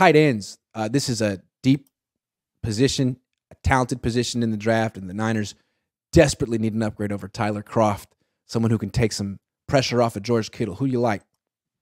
tight ends, this is a deep position, a talented position in the draft, and the Niners desperately need an upgrade over Tyler Kroft, someone who can take some pressure off of George Kittle. Who you like?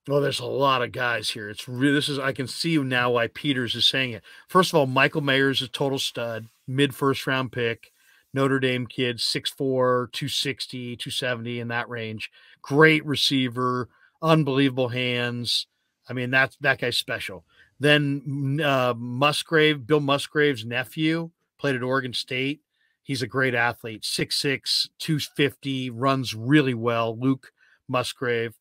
Well, there's a lot of guys here. It's really, this is, I can see now why Peters is saying it. First of all, Michael Mayer's a total stud, mid first round pick, Notre Dame kid, 6'4", 260, 270 in that range. Great receiver, unbelievable hands. I mean, that guy's special. Then Bill Musgrave's nephew, played at Oregon State. He's a great athlete, 6'6", 250, runs really well. Luke Musgrave.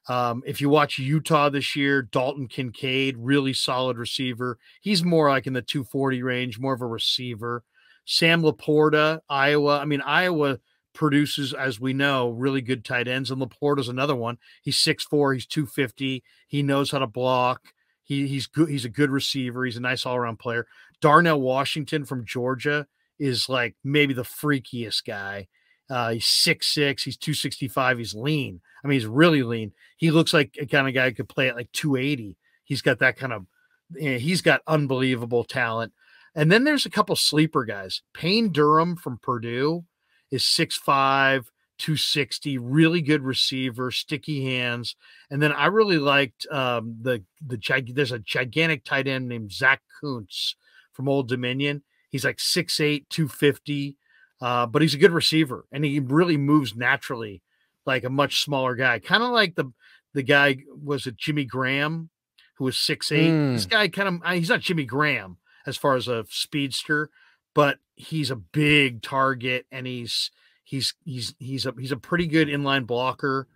If you watch Utah this year, Dalton Kincaid, really solid receiver. He's more like in the 240 range, more of a receiver. Sam Laporta, Iowa. I mean, Iowa produces, as we know, really good tight ends, and Laporta's another one. He's 6'4", he's 250. He knows how to block. He's good. He's a good receiver. He's a nice all-around player. Darnell Washington from Georgia is like maybe the freakiest guy. He's 6'6", he's 265, he's lean. I mean, he's really lean. He looks like a kind of guy who could play at like 280. He's got that kind of, he's got unbelievable talent. And then there's a couple sleeper guys. Payne Durham from Purdue is 6'5", 260, really good receiver, sticky hands. And then I really liked there's a gigantic tight end named Zach Kuntz from Old Dominion. He's like 6'8", 250. But he's a good receiver, and he really moves naturally like a much smaller guy. Kind of like the guy, was it Jimmy Graham, who was 6'8"? This guy he's not Jimmy Graham as far as a speedster, but he's a big target, and he's a pretty good inline blocker,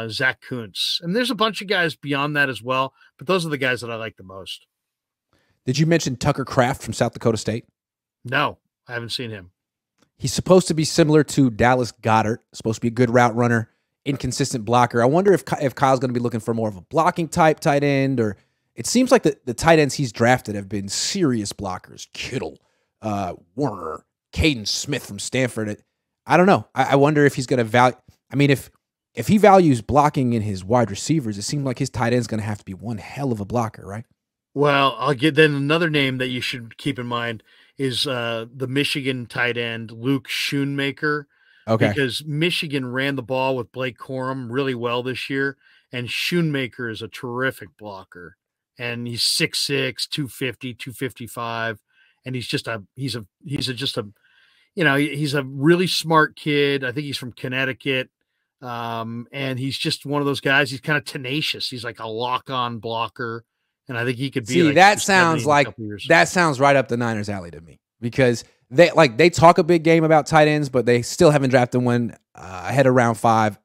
Zach Kuntz. And there's a bunch of guys beyond that as well, but those are the guys that I like the most. Did you mention Tucker Kraft from South Dakota State? No, I haven't seen him. He's supposed to be similar to Dallas Goedert, supposed to be a good route runner, inconsistent blocker. I wonder if Kyle's going to be looking for more of a blocking type tight end, or it seems like the tight ends he's drafted have been serious blockers. Kittle, Warner, Caden Smith from Stanford. I don't know. I wonder if he's going to value. I mean, if he values blocking in his wide receivers, it seems like his tight end's going to have to be one hell of a blocker, right? Well, I'll get then another name that you should keep in mind is the Michigan tight end, Luke Schoonmaker. Okay. Because Michigan ran the ball with Blake Corum really well this year, and Schoonmaker is a terrific blocker. And he's 6'6", 250, 255, and he's a really smart kid. I think he's from Connecticut. And he's just one of those guys. He's kind of tenacious. He's like a lock-on blocker. And I think he could be. See, that sounds right up the Niners' alley to me, because they talk a big game about tight ends, but they still haven't drafted one ahead of round 5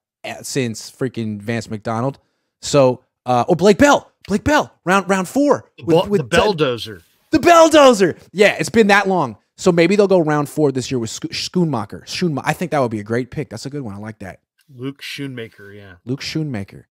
since freaking Vance McDonald. So, Blake Bell, round 4 with the Belldozer. The Belldozer. Yeah, it's been that long. So maybe they'll go round 4 this year with Schoonmaker. I think that would be a great pick. That's a good one. I like that. Luke Schoonmaker, yeah. Luke Schoonmaker.